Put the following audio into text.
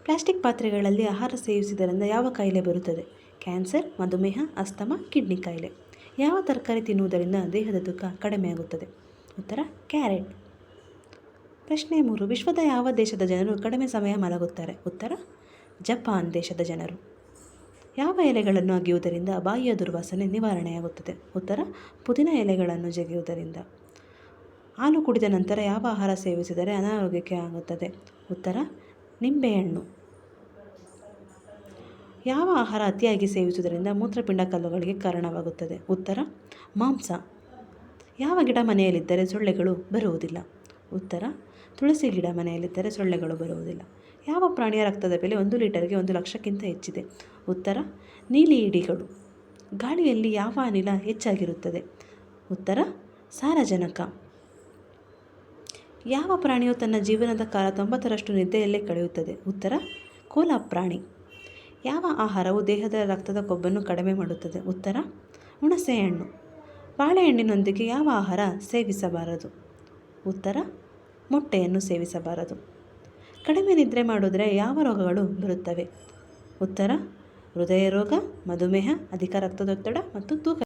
Plastic ಪಾತ್ರೆಗಳಲ್ಲಿ ಆಹಾರ ಸೇವಿಸುವುದರಿಂದ ಯಾವ ಕಾಯಿಲೆ ಬರುತ್ತದೆ? ಕ್ಯಾನ್ಸರ್, ಮಧುಮೇಹ, ಅಸ್ತಮಾ, ಕಿಡ್ನಿ ಕಾಯಿಲೆ. ಯಾವ ತರಕಾರಿ ತಿನ್ನುವುದರಿಂದ ದೇಹದ ತೂಕ ಕಡಿಮೆಯಾಗುತ್ತದೆ? ಉತ್ತರ ಕ್ಯಾರೆಟ್. ಪ್ರಶ್ನೆ 3. ವಿಶ್ವದ ಯಾವ ದೇಶದ ಜನರು ಕಡಿಮೆ ಸಮಯ ಮಲಗುತ್ತಾರೆ? ಉತ್ತರ ಜಪಾನ್ ದೇಶದ ಜನರು. ಯಾವ ಎಲೆಗಳನ್ನು ಅಗಿಯುವುದರಿಂದ ಬಾಯಿಯ ದುರ್ವಾಸನೆ ನಿವಾರಣೆಯಾಗುತ್ತದೆ? ಉತ್ತರ ಪುದೀನ ಎಲೆಗಳನ್ನು ಜಗಿಯುವುದರಿಂದ. ಹಾಲು ಕುಡಿದ ನಂತರ ಯಾವ ಆಹಾರ ಸೇವಿಸಿದರೆ ಅನಾರೋಗ್ಯಕ್ಕೆ ಆಗುತ್ತದೆ? ಉತ್ತರ ನಿಂಬೆಹಣ್ಣು. ಯಾವ ಆಹಾರ ಅತಿಯಾಗಿ ಸೇವಿಸುವುದರಿಂದ ಮೂತ್ರಪಿಂಡ ಕಲ್ಲುಗಳಿಗೆ ಕಾರಣವಾಗುತ್ತದೆ? ಉತ್ತರ ಮಾಂಸ. ಯಾವ ಗಿಡ ಮನೆಯಲ್ಲಿದ್ದರೆ ಸೊಳ್ಳೆಗಳು ಬರುವುದಿಲ್ಲ? ಉತ್ತರ ತುಳಸಿ ಗಿಡ ಮನೆಯಲ್ಲಿದ್ದರೆ ಸೊಳ್ಳೆಗಳು ಬರುವುದಿಲ್ಲ. ಯಾವ ಪ್ರಾಣಿಯ ರಕ್ತದ ಬೆಲೆ 1 ಲೀಟರ್ಗೆ 1 ಲಕ್ಷಕ್ಕಿಂತ ಹೆಚ್ಚಿದೆ? ಉತ್ತರ ನೀಲಿ ಇಡಿಗಳು. ಗಾಳಿಯಲ್ಲಿ ಯಾವ ಅನಿಲ ಹೆಚ್ಚಾಗಿರುತ್ತದೆ? ಉತ್ತರ ಸಾರಜನಕ. ಯಾವ ಪ್ರಾಣಿಯು ತನ್ನ ಜೀವನದ ಕಾಲ 90ರಷ್ಟು ನಿದ್ದೆಯಲ್ಲೇ ಕಳೆಯುತ್ತದೆ? ಉತ್ತರ ಕೋಲ ಪ್ರಾಣಿ. ಯಾವ ಆಹಾರವು ದೇಹದ ರಕ್ತದ ಕೊಬ್ಬನ್ನು ಕಡಿಮೆ ಮಾಡುತ್ತದೆ? ಉತ್ತರ ಹುಣಸೆಹಣ್ಣು. ಬಾಳೆಹಣ್ಣಿನೊಂದಿಗೆ ಯಾವ ಆಹಾರ ಸೇವಿಸಬಾರದು? ಉತ್ತರ ಮೊಟ್ಟೆಯನ್ನು ಸೇವಿಸಬಾರದು. ಕಡಿಮೆ ನಿದ್ರೆ ಮಾಡಿದರೆ ಯಾವ ರೋಗಗಳು ಬರುತ್ತವೆ? ಉತ್ತರ ಹೃದಯ ರೋಗ, ಮಧುಮೇಹ, ಅಧಿಕ ರಕ್ತದೊತ್ತಡ ಮತ್ತು ತೂಕ